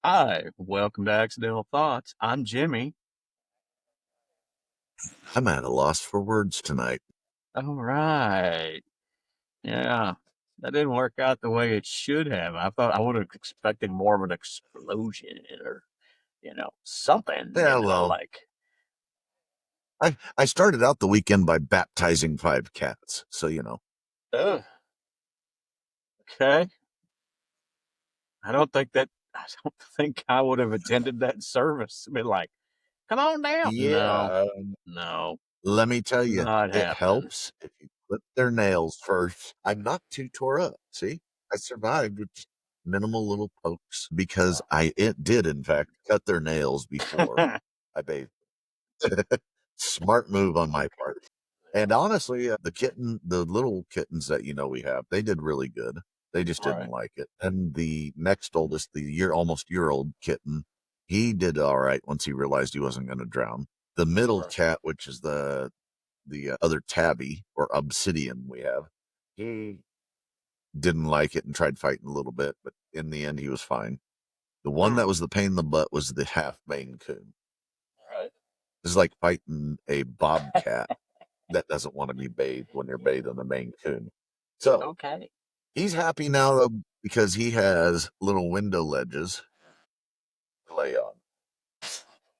Hi, welcome to Accidental Thoughts. I'm Jimmy. I'm at a loss for words tonight. All right. Yeah, that didn't work out the way it should have. I thought I would have expected more of an explosion or, something, Yeah, well, like, I started out the weekend by baptizing 5 cats. So. ugh, okay. I don't think I would have attended that service. Been like, come on down. No, Yeah, no, let me tell you, not it happening. helps if you clip their nails first. I'm not too tore up. See, I survived with just minimal little pokes because it did in fact cut their nails before I bathed. Smart move on my part. And honestly, the little kittens that we have, they did really good. They just didn't Right, like it. And the next oldest, almost year old kitten, he did all right once he realized he wasn't going to drown. The middle right. cat, which is the other tabby or obsidian we have, he didn't like it and tried fighting a little bit, but in the end, he was fine. The one Hmm, that was the pain in the butt was the half Maine Coon. right. It's like fighting a bobcat that doesn't want to be bathed when you're bathing the Maine Coon. So Okay. he's happy now though because he has little window ledges to lay on.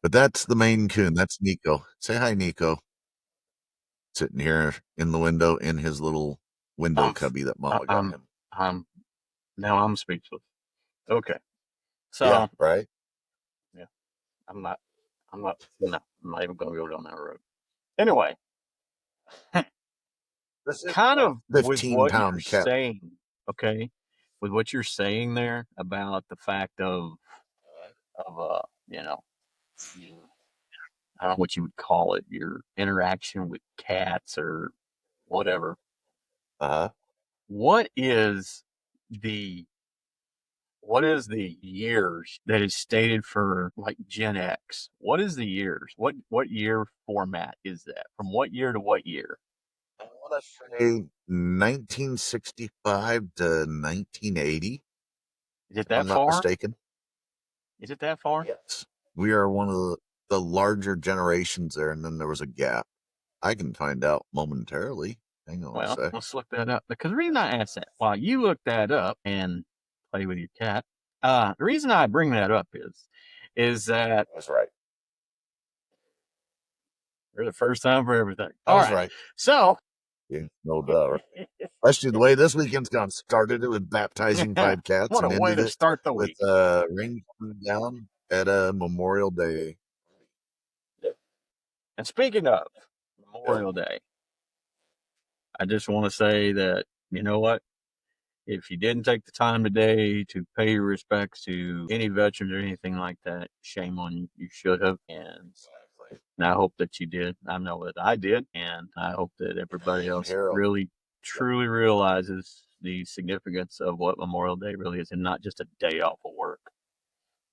But that's the Maine Coon. That's Nico. Say hi, Nico. Sitting here in the window in his little window I'm, cubby that I- Mama got I'm, him. I'm, now I'm speechless. Okay. Yeah, So, right. yeah, I'm not, no, I'm not even going to go down that road. Anyway, This is kind a of with 15 what you're pound cat. saying, okay, with what you're saying there about the fact of you know, your, I don't know what you would call it, your interaction with cats or whatever. Uh huh. What is the what is the years that is stated for like Gen X? What is the years? What year format is that? From what year to what year? I want to say 1965 to 1980, Is it if I'm that not far? mistaken. Is it that far? Yes. We are one of the larger generations there, and then there was a gap. I can find out momentarily. Hang on a Well, sec. let's look that up. Because the reason I asked that, while you look that up and play with your cat, the reason I bring that up is that I was right. you're the first time for everything. I All was right. right. So, Yeah, no doubt. Especially the way this weekend's gone. Started it with baptizing 5 cats what a and way ended to it start the with week. ring coming down at a Memorial Day. And speaking of Yep. Memorial Day, I just want to say that, you know what? If you didn't take the time today to pay your respects to any veterans or anything like that, shame on you. You should have. And I hope that you did. I know that I did. And I hope that everybody else Hero. really, truly realizes the significance of what Memorial Day really is and not just a day off of work.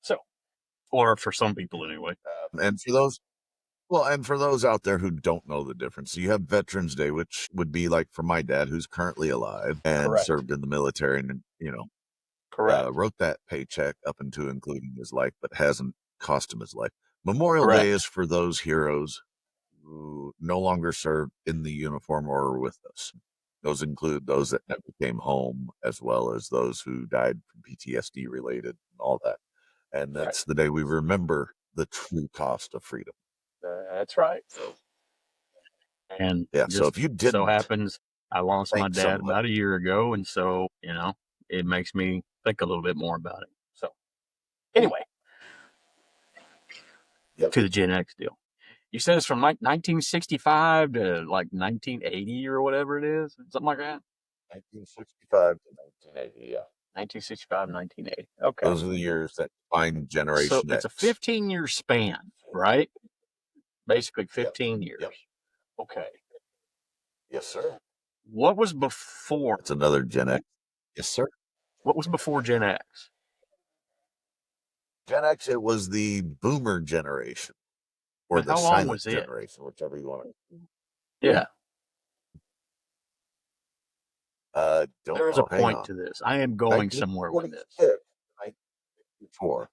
So, or for some people anyway. And for those and for those out there who don't know the difference, you have Veterans Day, which would be like for my dad, who's currently alive and Correct. served in the military, and Correct. wrote that paycheck up into including his life, but hasn't cost him his life. Memorial Day is Correct. for those heroes who no longer serve in the uniform or are with us. Those include those that never came home, as well as those who died from PTSD related and all that. And Right. that's the day we remember the true cost of freedom. That's right. And Yeah. So just if you so didn't, happens I lost my thank dad someone. about a year ago, and so it makes me think a little bit more about it. So anyway, Yep. to the Gen X deal. You said it's from like 1965 to like 1980 or whatever it is, something like that. 1965 to 1980. Yeah. 1965, 1980. Okay, Those are the years that define so Generation it's a X. 15-year span, right? Basically, Yep. 15 years. Yep. Okay. Yes, sir. What was before? That's another Gen X. Yes, sir. What was before Gen X? Gen X, it was the boomer generation or But the how long silent was it? generation, whichever you want to. Yeah, Don't there's a know. Hang point on. to this. I am going somewhere with this. 1946, 1954.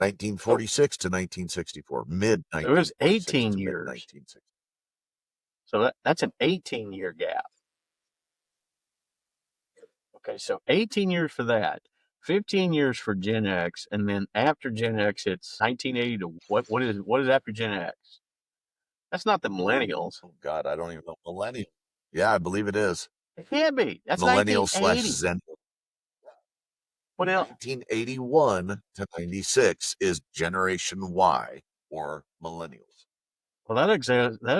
1946 to 1964, mid It was 1946 18 to mid years. 1960. So that's an 18-year gap. Okay, so 18 years for that, 15 years for Gen X, and then after Gen X, it's 1980 to what is after Gen X? That's not the millennials. Oh God, I don't even know. Millennial. Yeah, I believe it is. It can't be. That's Millennial slash 1980. Zen. What else? 1981 to 96 is Generation Y or millennials. Well, that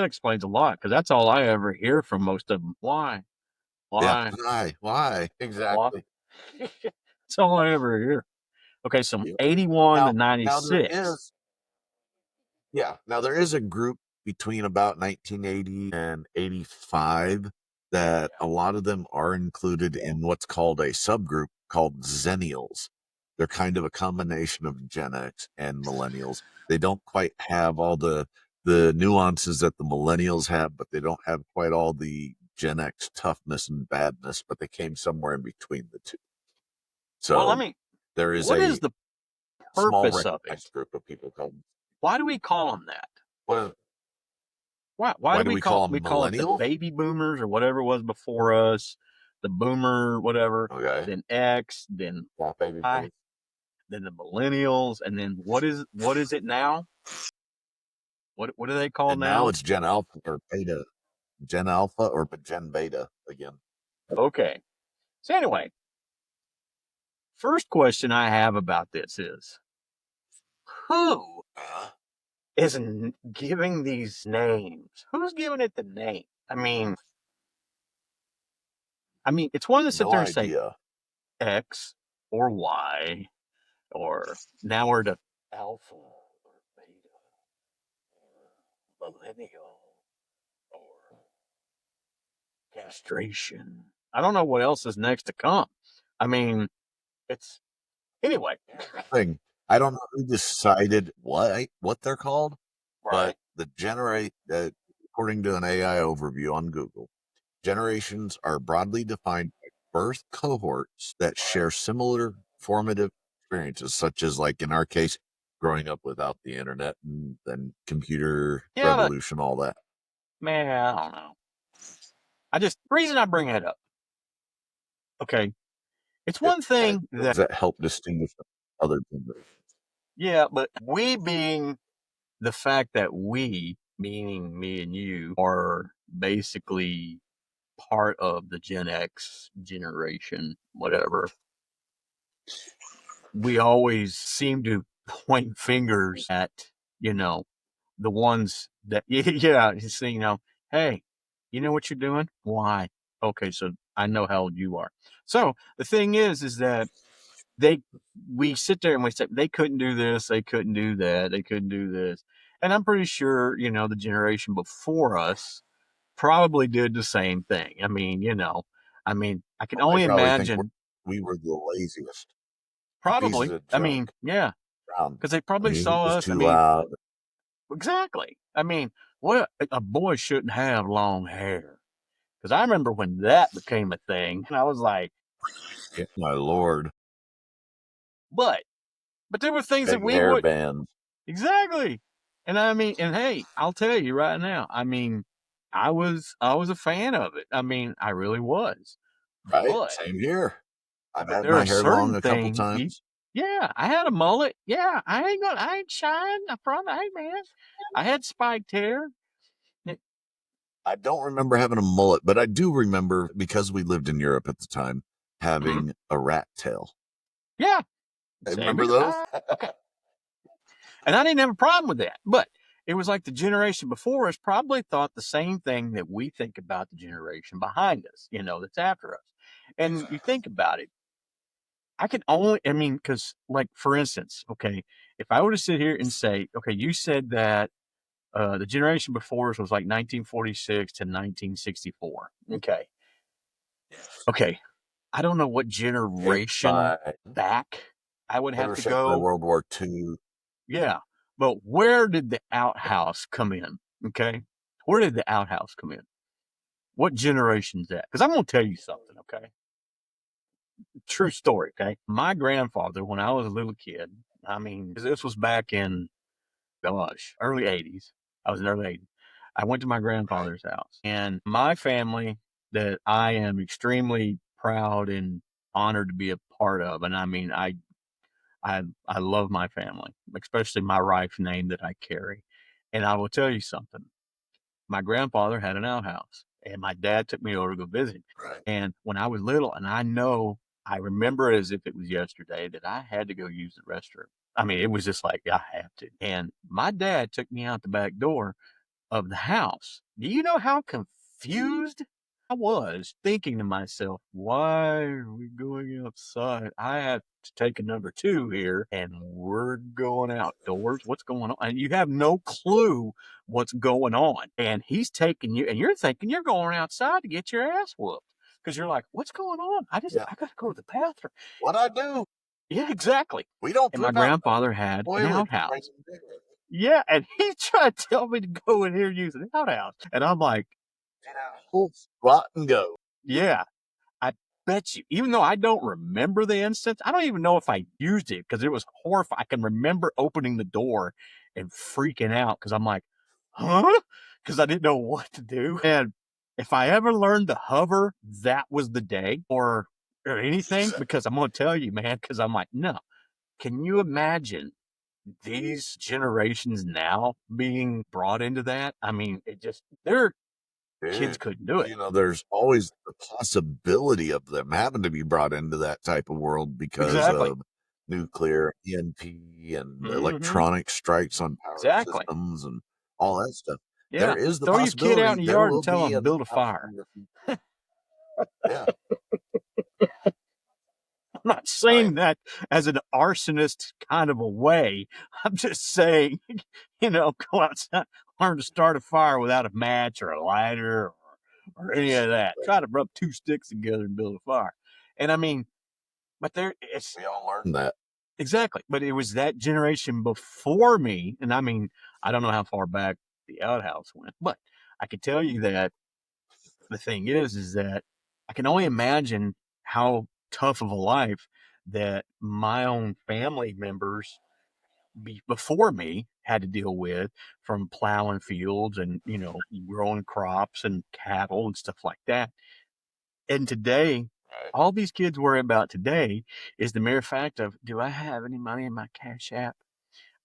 explains a lot because that's all I ever hear from most of them. Why? Yeah. Why? Why? Why? Why? Exactly. That's all I ever hear. Okay, so Yeah. 81 to Now there 96. is, yeah. Now there is a group between about 1980 and 85 that a lot of them are included in what's called a subgroup called Zennials. They're kind of a combination of Gen X and millennials. They don't quite have all the nuances that the millennials have, but they don't have quite all the Gen X toughness and badness, but they came somewhere in between the two. Well, let So me. there is What is a the small purpose of it? recognized group of people called, Why do we call them that? well, Why why do do we we call we them call it the millennials? baby boomers or whatever was before us, the boomer whatever, Okay. then X, then Yeah, baby Y, boomers. then the millennials, and then what is it now? What are they called And now now? it's Gen Alpha or Beta. Gen Alpha or Gen Beta again. Okay. So anyway, first question I have about this is who Uh, is giving these names? Who's giving it the name? I mean, it's one to sit no there and say idea. X or Y, or now we're to alpha or beta or millennial or castration. I don't know what else is next to come. I mean, it's anyway. Thing. I don't know who decided what they're called, but Right. the generate according to an AI overview on Google, generations are broadly defined by birth cohorts that share similar formative experiences, such as, like in our case, growing up without the internet and then computer Yeah, but revolution, all that. man, I don't know. Reason I bring it up. Okay, it's Yeah, one thing things that that help distinguish other generations. yeah, but we being the fact that we, meaning me and you, are basically part of the Gen X generation, whatever, we always seem to point fingers at, you know, the ones that, yeah, hey, you know what you're doing? Why? Okay, so I know how old you are. So the thing is that they, we sit there and we say, they couldn't do this, they couldn't do that, they couldn't do this. And I'm pretty sure, the generation before us probably did the same thing. I can They only probably think imagine, we were the laziest pieces probably, of junk yeah, around. because they The probably music saw was us. too loud. Exactly. What a boy shouldn't have long hair. Because I remember when that became a thing, and I was like, Yeah, my lord, but, there were things that big we hair would, bands, exactly. And hey, I'll tell you right now, I was a fan of it. I really was. right? But, Same here. I've had there my are hair long certain a couple things, times. yeah, I had a mullet. Yeah, I ain't shying. I promise, hey man, I had spiked hair. I don't remember having a mullet, but I do remember, because we lived in Europe at the time, Mhm. having a rat tail. Yeah, I same remember here. those. Okay. And I didn't have a problem with that. But it was like the generation before us probably thought the same thing that we think about the generation behind us, that's after us. And you think about it, because, like, for instance, okay, if I were to sit here and say, okay, you said that the generation before us was like 1946 to 1964. Okay. Okay. I don't know what Hit generation by, back I would they have were to shaped by go. World War II. Yeah. But where did the outhouse come in? Okay. Where did the outhouse come in? What generation's that? Because I'm going to tell you something. Okay. true story. Okay. My grandfather, when I was a little kid, I mean, this was back in, gosh, early 80s. I was in early 80s. I went to my Right. grandfather's house, and my family that I am extremely proud and honored to be a part of. And I mean, I love my family, especially my wife's name that I carry. And I will tell you something. My grandfather had an outhouse, and my dad took me over to go visit. Right. And when I was little, and I remember it as if it was yesterday that I had to go use the restroom. I mean, it was just like I have to. And my dad took me out the back door of the house. Do you know how confused I was, thinking to myself, why are we going outside? I have to take a number two here and we're going outdoors. What's going on? And you have no clue what's going on. And he's taking you, and you're thinking you're going outside to get your ass whooped because you're like, what's going on? Yeah. I got to go to the bathroom. What I do? Yeah, exactly. We don't And my put out grandfather had an toilet right outhouse. there. Yeah, and he tried to tell me to go in here and use an outhouse. And I'm like, Get out. Squat and go. yeah, I bet you, even though I don't remember the instance, I don't even know if I used it because it was horrifying. I can remember opening the door and freaking out because I'm like, huh? Because I didn't know what to do. And if I ever learned to hover, that was the day or anything, because I'm going to tell you, man, because I'm like, no. Can you imagine these generations now being brought into that? I mean, it just, their kids Dude, couldn't do it. there's always the possibility of them having to be brought into that type of world because Exactly. of nuclear, EMP, and Hmm. electronic strikes on power Exactly. systems and all that stuff. There Yeah. is the Throw your kid out possibility in the there yard and will tell be them an build a option fire. in the future. Yeah, I'm not right. saying that as an arsonist kind of a way. I'm just saying, go outside, learn to start a fire without a match or a lighter or any of that. Right. Try to rub two sticks together and build a fire. And I mean, but it's We all learned that. exactly, but it was that generation before me. And I mean, I don't know how far back the outhouse went, but I can tell you that the thing is that I can only imagine how tough of a life that my own family members before me had to deal with, from plowing fields and growing crops and cattle and stuff like that. And today, Right. all these kids worry about today is the mere fact of, do I have any money in my cash app?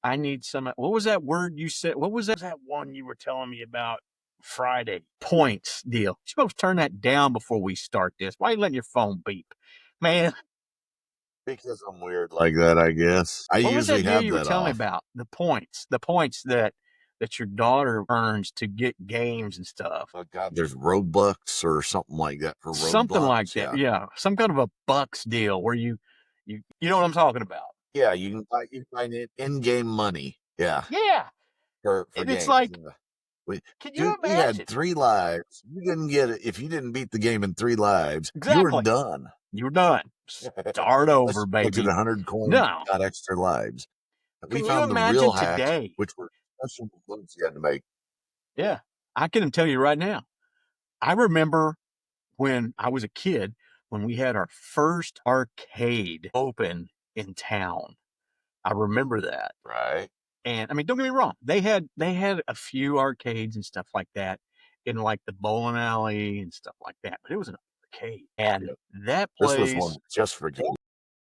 I need some. What was that word you said? What was that one you were telling me about Friday? Points deal. You're supposed to turn that down before we start this. Why are you letting your phone beep? Man, Because I'm weird like that, I guess. I what was usually that deal have you were that telling me off. about? The points that your daughter earns to get games and stuff. Oh God, there's Robux or something like that for Something like Roblox. that. Yeah. Yeah. Some kind of a bucks deal where you know what I'm talking about. Yeah, you can find it in-game money. Yeah, Yeah. for And it's games. like, Yeah. We can you dude, we had imagine? 3 lives. You didn't get it if you didn't beat the game in 3 lives, you were Exactly. done. You're done. Start over, Unless you collected baby. 100 coins and No. got extra lives. We Can you found the real imagine hacks, today? which were special moves you had to make. Yeah. I can tell you right now. I remember when I was a kid, when we had our first arcade open in town. I remember that. Right. And I mean, don't get me wrong, they had a few arcades and stuff like that in like the bowling alley and stuff like that, but it was an arcade. And Yep. that This was one place, just for games.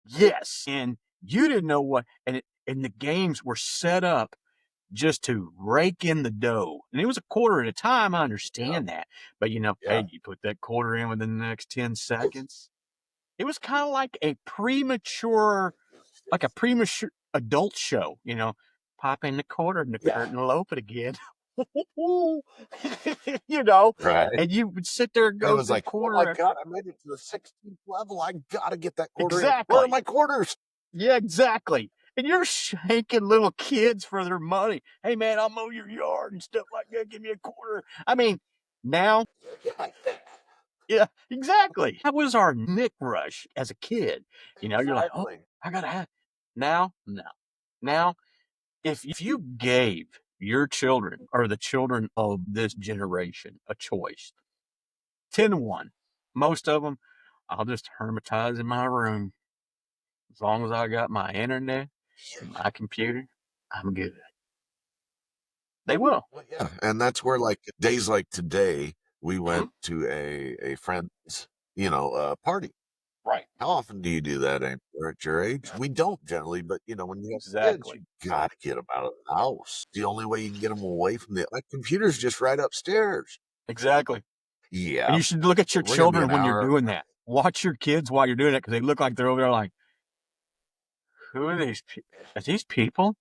yes. And you didn't know what, and the games were set up just to rake in the dough. And it was a quarter at a time. I Yep. understand that. But Yeah. hey, you put that quarter in within the next 10 seconds. It was kind of like a premature adult show, pop in the quarter in the Yeah. curtain and open it again. you know, Right. and you would sit there and And it go was through like, "Oh my quarter god, after I made it to the 16th level. I gotta get that quarter in. Where are exactly. my quarters?" Yeah, exactly. And you're shanking little kids for their money. Hey man, I'll mow your yard and stuff like that. Give me a quarter. I mean, now, yeah, exactly. That was our Nick rush as a kid. You're like, oh, Exactly. I gotta have. Now, no. Now, if you gave your children or the children of this generation a choice, 10 to 1, most of them, I'll just hermitize in my room. As long as I got my internet and my computer, I'm good. They will. Well, yeah, and that's where like days like today, we Mhm. went to a friend's, party. Right. How often do you do that, Amy? Or at your age? We don't generally, but when you have kids, Exactly. you gotta get them out of the house. The only way you can get them away from the computer's just right upstairs. Exactly. And Yeah, you should look at your we're gonna be children an when you're hour. doing that. Watch your kids while you're doing it because they look like they're over there like, who are these? Are these people?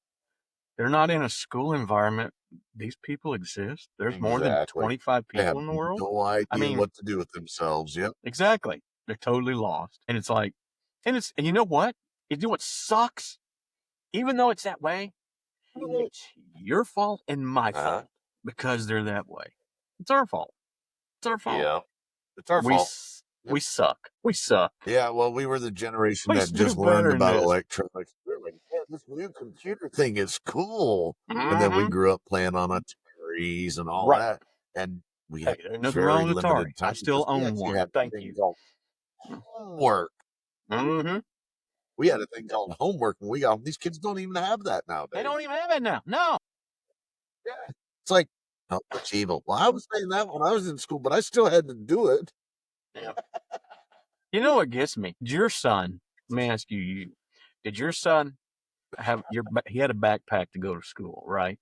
They're not in a school environment. These people exist. There's more than Exactly. 25 They have people in the world. no I idea mean, what to do with themselves. Yep. exactly. They're totally lost. And it's like, and you know what? You know what sucks? Even though it's that way, it's your fault and my Uh-huh. fault because they're that way. It's our fault. It's our fault. Yeah. It's our We fault. s- Yep. we suck. We suck. Yeah, well, we were the generation We that should do just learned better than about this. electronics. We were like, yeah, this new computer thing is cool. And then we Mm-hmm. grew up playing on Ataris and all Right. that. And we had Hey, there's nothing very wrong with Atari. limited I time still because we own actually one. had a Thank thing you. called homework. Mm-hmm. We had a thing called homework, and we got these kids don't even have that They nowadays. don't even have it now. No. Yeah. It's like, oh, it's evil. Well, I was saying that when I was in school, but I still had to do it. Yeah. You know what gets me? Did your son, let me ask you, did your son he had a backpack to go to school, right?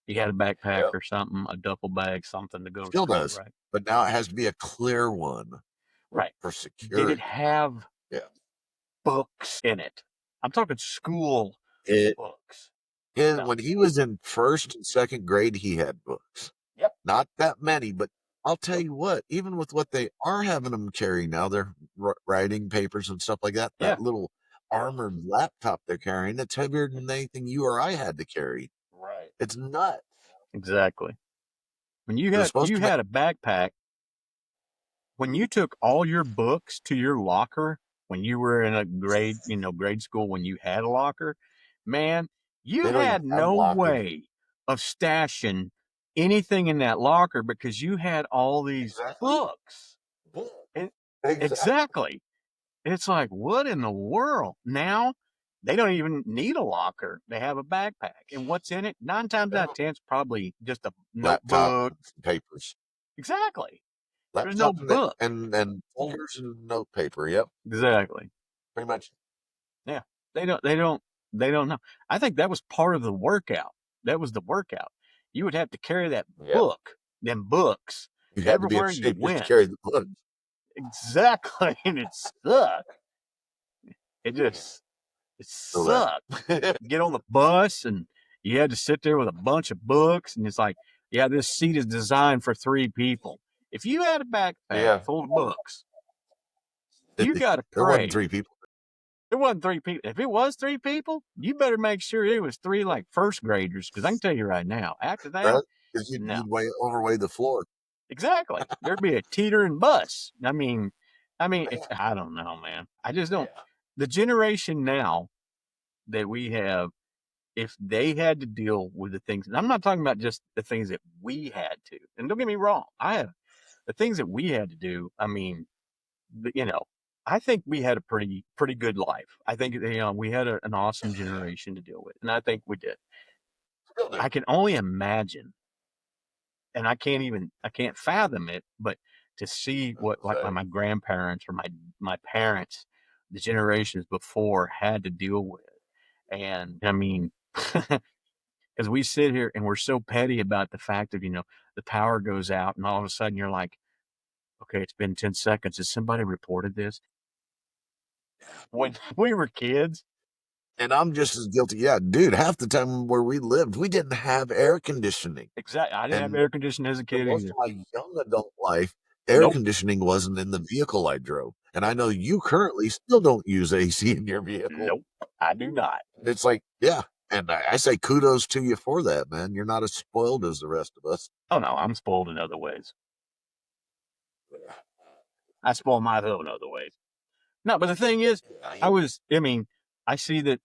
He had a backpack Yep. or something, a duffel bag, something to go to Still school, does. right? But now it has to be a clear one Right. for Did it security. have Yeah. books in it? I'm talking school It books. His No. when he was in 1st and 2nd grade, he had books. Yep. Not that many, but I'll tell you what, even with what they are having them carry now, their writing papers and stuff like that, Yeah. that little armored laptop they're carrying, it's heavier than anything you or I had to carry. Right. It's nuts. Exactly. When It was supposed you to make had a backpack, when you took all your books to your locker when you were in a grade school when you had a locker, man, you they don't even had have no lockers. way of stashing anything in that locker because you had all these Exactly. books. And Exactly. exactly. It's like, what in the world? Now they don't even need a locker. They have a backpack. And what's in it? 9 times out of 10, it's probably just a Laptop notebook. and papers. Exactly. There's no Laptop book. and folders and note paper. Yep. Exactly. Pretty much. Yeah. They don't know. I think that was part of the workout. That was the workout. You would have to carry that Yeah. book, them books, You had to be in everywhere you shape just to went. carry the books. Exactly. And it sucked. It Yeah. just it So that sucked. Get on the bus and you had to sit there with a bunch of books and it's like, yeah, this seat is designed for 3 people. If you had a backpack yeah. full of books, you gotta There wasn't pray 3 people. it wasn't 3 people. If it was 3 people, you better make sure it was three like first graders. Because I can tell you right now, after that, Right? 'Cause no, you'd overweigh the floor. exactly. There'd be a teetering bus. Yeah, I don't know, man. I just don't. yeah. The generation now that we have, if they had to deal with the things, and I'm not talking about just the things that we had to. And don't get me wrong, I have the things that we had to do. But, I think we had a pretty good life. I think we had an awesome generation to deal with, and I think we did. Still do. I can only imagine, and I can't fathom it, but to see I was what gonna like say, my grandparents or my parents, the generations before had to deal with, and because we sit here and we're so petty about the fact of the power goes out, and all of a sudden you're like, okay, it's been 10 seconds. Has somebody reported this? When we were kids, and I'm just as guilty. Yeah, dude, half the time where we lived, we didn't have air conditioning. exactly. I didn't have And air conditioning as a for kid most either. of my young adult life, air Nope. conditioning wasn't in the vehicle I drove. And I know you currently still don't use AC in your vehicle. Nope. I do not. It's like, yeah. And I say kudos to you for that, man. You're not as spoiled as the rest of us. Oh no, I'm spoiled in other ways. I spoil myself in other ways. No, but the thing is, Yeah, I see that,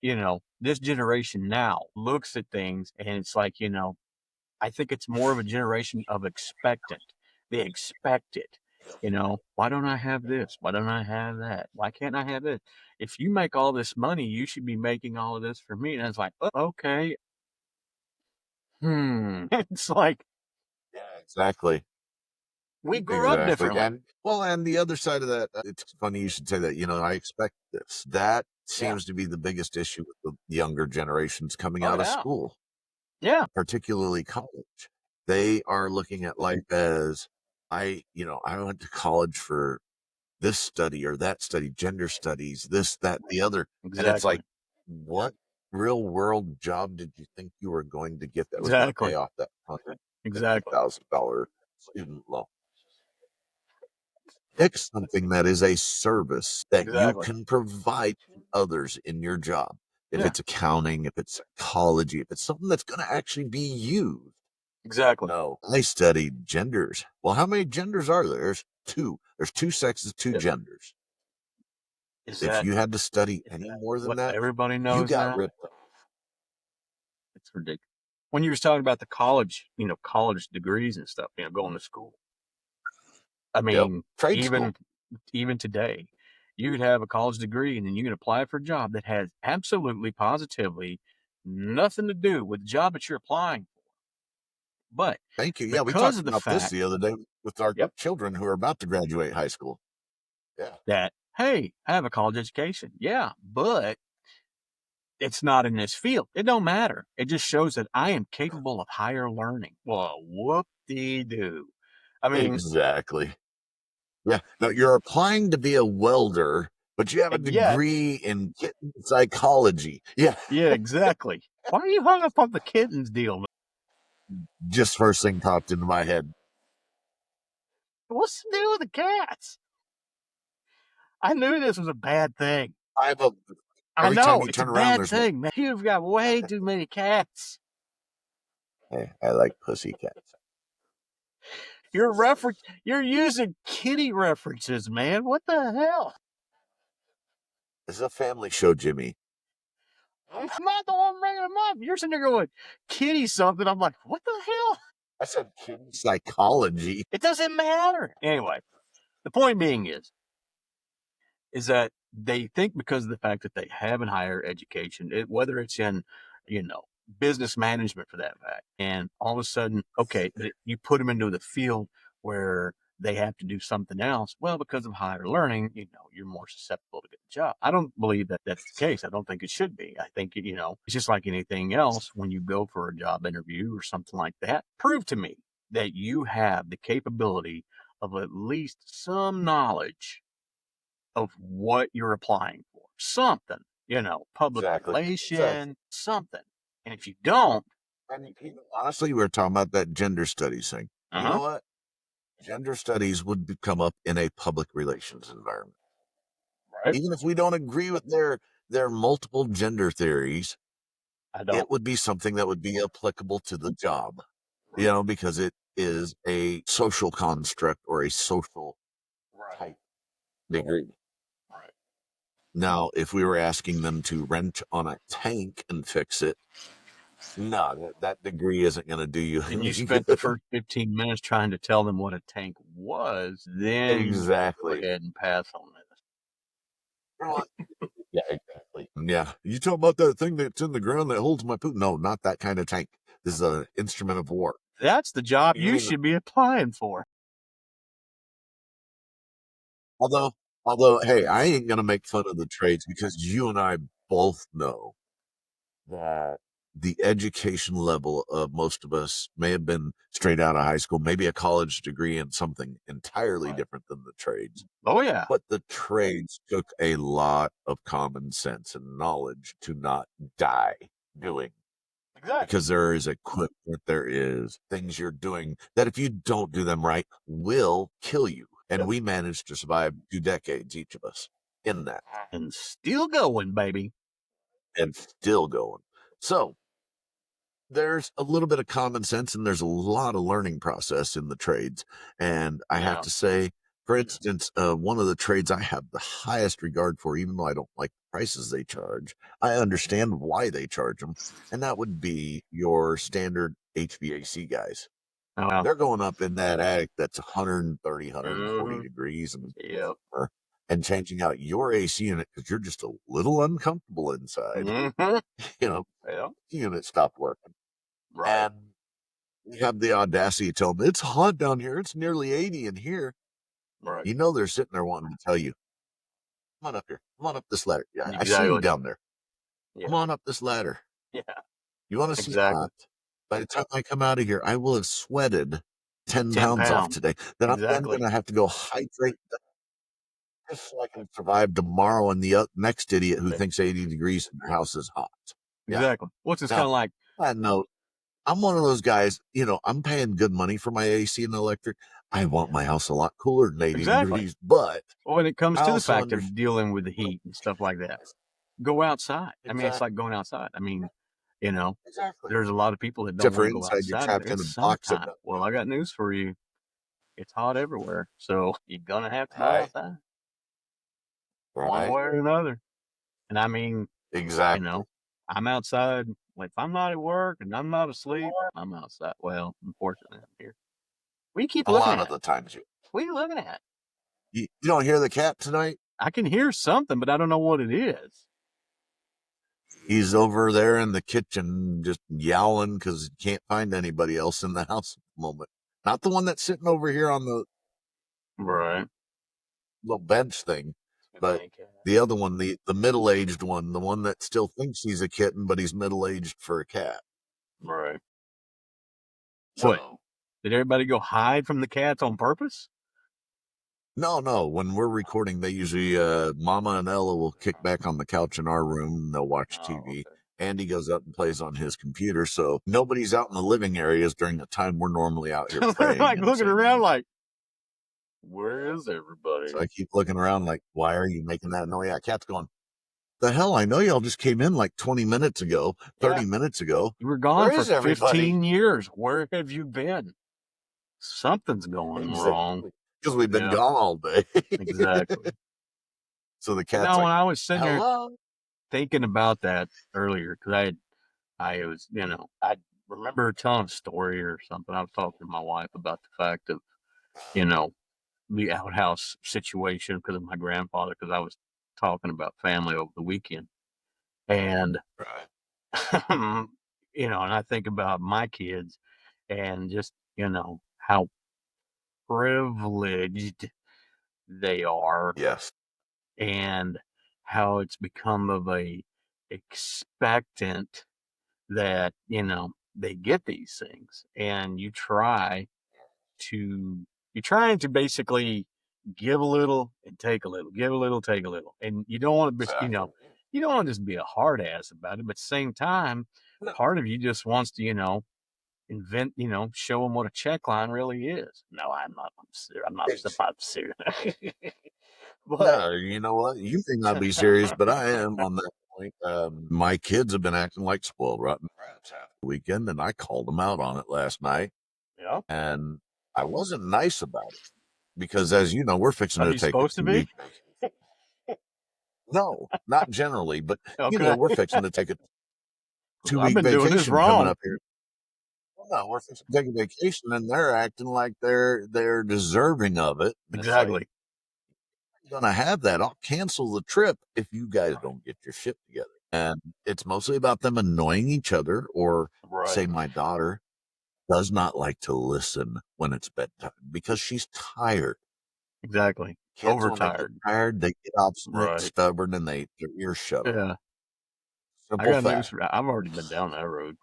this generation now looks at things and it's like, I think it's more of a generation of expectant. They expect it. Why don't I have this? Why don't I have that? Why can't I have this? If you make all this money, you should be making all of this for me. And it's like, "Oh, okay. It's like Yeah, exactly. we grew up Exactly. differently. And well, and the other side of that, it's funny you should say that. I expect this. That Yeah. seems to be the biggest issue with the younger generations coming Oh out of yeah. school, Yeah. particularly college. They are looking at life as I went to college for this study or that study, gender studies, this, that, the other. And it's Exactly. like, what real world job did you think you were going to get that was going to pay Exactly. off that $150,000 Exactly. student loan? Pick something that is a service that you Exactly. can provide to others in your job. If Yeah. it's accounting, if it's psychology, if it's something that's going to actually be used. Exactly. No, I studied genders. Well, how many genders are there? There's two. There's two sexes, two Yeah. genders. Is If that you had to study is any that more than what that, everybody you knows got now? ripped off. It's ridiculous. When you was talking about the college, college degrees and stuff, going to school. I Yep. mean, Trade school. even today, you could have a college degree and then you can apply for a job that has absolutely positively nothing to do with the job that you're applying for. But Thank you. Yeah, we because talked of the about this fact, the other day with our yep, children who are about to graduate high school. Yeah. that hey, I have a college education. Yeah, but it's not in this field. It don't matter. It just shows that I am capable of higher learning. Well, whoop de doo. I mean, Exactly. Yeah. No, you're applying to be a welder, but you have a and yet, degree in kitten psychology. Yeah. yeah, exactly. Why are you hung up on the kittens deal? Just first thing popped into my head. What's the deal with the cats? I knew this was a bad thing. I have a I every time know you it's a turn around, bad there's one. thing, man. You've got way too many cats. Hey, I like pussy cats. You're using kitty references, man. What the hell? This is a family show, Jimmy. I'm not the one bringing them up. You're sitting there going, kitty something. I'm like, what the hell? I said kitten psychology. It doesn't matter. Anyway, the point being is that they think because of the fact that they have a higher education, whether it's in, you know, business management for that fact, and all of a sudden, okay, you put them into the field where they have to do something else. Well, because of higher learning, you're more susceptible to get a job. I don't believe that that's the case. I don't think it should be. I think, it's just like anything else. When you go for a job interview or something like that, prove to me that you have the capability of at least some knowledge of what you're applying for. Something, public Exactly. Exactly. relation, something. And if you don't, And honestly, we were talking about that gender studies thing. You uh-huh, know what? Gender studies would come up in a public relations environment. right? Even if we don't agree with their multiple gender theories, I it don't. would be something that would be applicable to the job, because it is a social construct or a social Right. type degree. Right. Now, if we were asking them to wrench on a tank and fix it, no, that degree isn't going to do you And you any spent the good. first 15 minutes trying to tell them what a tank was, then go Exactly. ahead and pass on this. Yeah, exactly. Yeah. You talking about that thing that's in the ground that holds my poop? No, not that kind of tank. This is an instrument of war. That's the job You you mean should be applying for. although although hey, I ain't gonna make fun of the trades because you and I both know that the education level of most of us may have been straight out of high school, maybe a college degree in something entirely Right. different than the trades. Oh, yeah. But the trades took a lot of common sense and knowledge to not die doing. Exactly. Because there is equipment, there is things you're doing that if you don't do them right will kill you. And Yep. we managed to survive 2 decades, each of us, in that And still going, baby. and still going. So there's a little bit of common sense and there's a lot of learning process in the trades. And I have Yeah. to say, for instance, one of the trades I have the highest regard for, even though I don't like the prices they charge, I understand why they charge them. And that would be your standard HVAC guys. Oh, wow. They're going up in that attic that's 130, 140 Mm-hmm. degrees Yep. and changing out your AC unit because you're just a little uncomfortable inside. Mm-hmm. You know, Yeah. the unit stopped working. Right. And we have the audacity to tell them it's hot down here. It's nearly 80 in here. Right. You know, they're sitting there wanting to tell you, come on up here. Come on up this ladder. Yeah, I see you Exactly. down there. Yeah. Come on up this ladder. Yeah. You want to see Exactly. hot? By the time I come out of here, I will have sweated 10 10 pounds off pounds. today. Then I'm then Exactly. going to have to go hydrate just so I can survive tomorrow and the next idiot who thinks 80 degrees in their house is hot. Yeah. Exactly. What's it's kind Now, of like? I know I'm one of those guys, I'm paying good money for my AC and electric. I want Yeah. my house a lot cooler than 80 Exactly. degrees, but Well, when it comes I to the also fact understand. of dealing with the heat and stuff like that, go outside. I mean, it's Exactly. like going outside. I mean, you know, Exactly. there's a lot of people that don't Except want for to go inside, you're outside. trapped in It's a box at summertime. night. Well, I got news for you. It's hot everywhere. So you're going to have to go Right. outside one Right. way or another. And I mean, you Exactly. know, I'm outside. Like, if I'm not at work and I'm not asleep, I'm outside. Well, unfortunately, I'm here. What do you keep A looking lot of at? the times What are you looking at? you don't hear the cat tonight. I can hear something, but I don't know what it is. He's over there in the kitchen just yowling because he can't find anybody else in the house at the moment. Not the one that's sitting over here on the Right. little bench thing, but Thank you. the other one, the middle aged one, the one that still thinks he's a kitten, but he's middle aged for a cat. Right. What? So Did everybody go hide from the cats on purpose? no, no. When we're recording, they usually Mama and Ella will kick back on the couch in our room and they'll watch Oh, TV. okay. Andy goes out and plays on his computer, so nobody's out in the living areas during the time we're normally out here They're praying like and looking singing. around like, where is everybody? So I keep looking around like, why are you making that noise? Yeah, cat's going, the hell? I know y'all just came in like 20 minutes ago, Yeah. 30 minutes ago. You were Where gone for is everybody? 15 years. Where have you been? Something's going wrong. Exactly. Because we've been Yeah, gone all day. exactly. So the You cat's know, like, when I was sitting there hello. thinking about that earlier, because I was, I remember telling a story or something. I was talking to my wife about the fact of, you know, the outhouse situation because of my grandfather, because I was talking about family over the weekend. And, Right. and I think about my kids and just, how privileged they are Yes. and how it's become of a expectant that, they get these things and to you're trying to basically give a little and take a little, give a little, take a little. And you don't want to be, Exactly. you don't want to just be a hard ass about it, but at the same time, No. part of you just wants to, invent, show them what a check line really is. No, I'm not. I'm serious. But No, you know what? You may not be serious, but I am on that point. My kids have been acting like spoiled rotten brats half the weekend, and I called them out on it last night, yeah, and I wasn't nice about it because, as you know, we're fixing are to you take a supposed to be? 2 week. No, not generally, but Okay. we're fixing to take a two I've week been doing this vacation coming wrong. up here. Well, no, we're fixing to take a vacation, and they're acting like they're deserving of it. And it's like, Exactly. gonna have that. I'll cancel the trip if you guys don't get your shit together. And it's mostly about them annoying each other, or Right. say my daughter does not like to listen when it's bedtime because she's tired. Exactly. Kids, when they get Overtired. tired, they get obstinate, Right. stubborn, and their ears shut off. Yeah. I Simple got news fact. for I've already been down that road.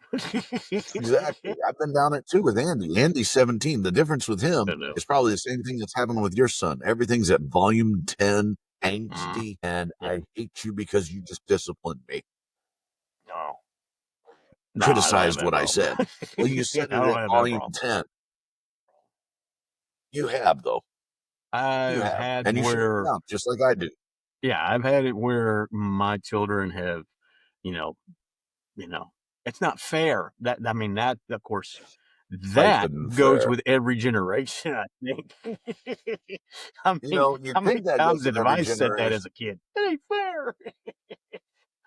Exactly. I've been down it too with Andy. Andy's 17. The difference with him I know. is probably the same thing that's happening with your son. Everything's at volume 10, Mm, angsty, and yeah. I hate you because you just disciplined me. No. No, I don't have Criticized that what I problem. said. Well, you I said it don't at have that volume problem. 10. You have, though. You I've have. had And you shut it where down just like I do. yeah, I've had it where my children have, you know, you know, it's not fair. That I mean, that of course, that Hyphen goes fair. with every generation. I think. You'd How many think that times goes with have every I said that generation. as a kid? It ain't fair,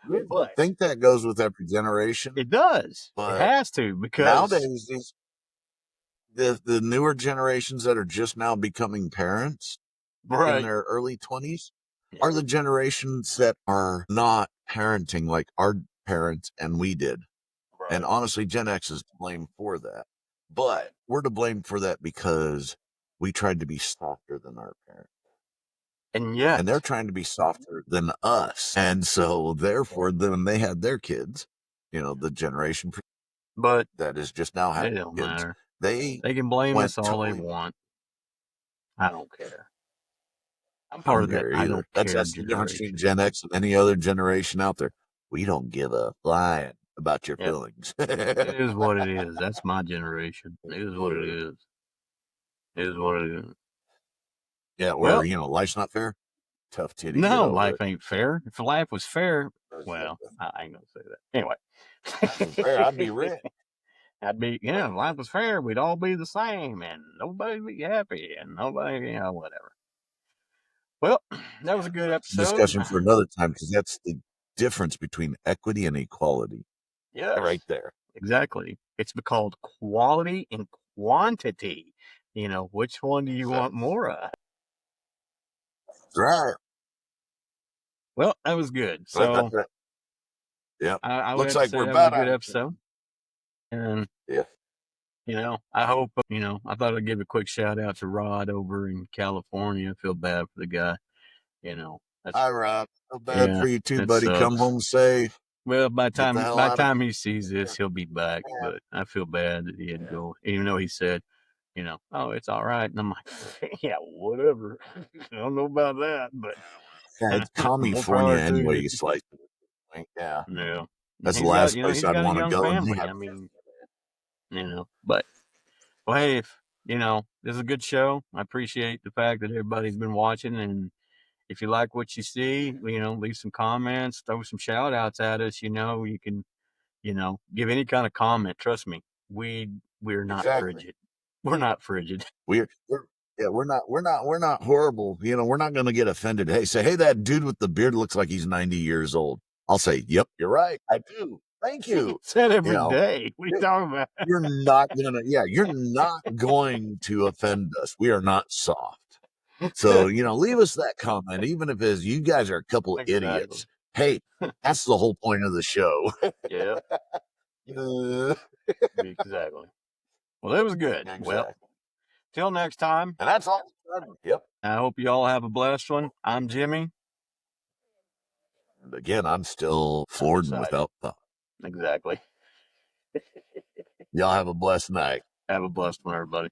You'd but think that goes with every generation. it does. It But has to because nowadays, these the newer generations that are just now becoming parents in Right. their early 20s are Yep. the generations that are not parenting like our parents and we did. And Right. honestly, Gen X is to blame for that. But we're to blame for that because we tried to be softer than our parents. And And they're yet, trying to be softer than us. And so, therefore, then when they had their kids, the generation but that is just now it having don't kids, matter. they They can blame went us all they totally. want. I don't care. I'm I part don't of that care I either. don't That's care that's the difference between generation. Gen X and any other generation out there. We don't give a flying about your Yep. feelings. It is what it is. That's my generation. It is what it is. It is what it is. Yeah, where Well, life's not fair. Tough titty, get no, over life it. ain't fair. If life was fair, If well, I ain't gonna say that. life was fair, I'd be Anyway, rich. I'd be, if life was fair, we'd all be the same and nobody'd be happy and nobody, whatever. Well, that was a good It's a episode. discussion for another time because that's the difference between equity and equality, right Yes, there. exactly. It's called quality and quantity. Which one do you That's want more of? right. Well, that was good. That's So right. Yep. I would Looks have to like say we're that was a about good out of episode. And, time. Yeah. I hope, I thought I'd give a quick shout out to Rod over in California. I feel bad for the guy. That's, Hi, Rob. Feel bad yeah, for you too, it buddy. Come sucks. home safe. Well, by the Get the time hell by the out of time he sees this, he'll be back. there. But I feel bad that he had to go, even though he said, oh, it's all right. And I'm like, yeah, whatever. I don't know about that, but Yeah, it's more California power to anyway. you. You slice it. Yeah. Yeah, That's the he's got, last place he's I'd got a want to young go. And they family. have. I mean, but well, hey, if this is a good show. I appreciate the fact that everybody's been watching, and if you like what you see, leave some comments, throw some shout outs at us. You can, give any kind of comment. Trust me, we're not Exactly. frigid. We're not frigid. We're yeah, we're not horrible. We're not going to get offended. Hey, say, hey, that dude with the beard looks like he's 90 years old. I'll say, yep, you're right. I do. Thank you. It's that You every know, day. We you're talk about you're not gonna, yeah, you're not going to offend us. We are not soft. So, leave us that comment, even if it's you guys are a couple of exactly. idiots. Hey, that's the whole point of the show. Yeah, Uh, exactly. Well, that was good. Well, exactly. till next time. And that's all. Yep. I hope you all have a blessed one. I'm Jimmy. And again, I'm still floored and Undecided. without thought. Exactly. Y'all have a blessed night. Have a blessed one, everybody.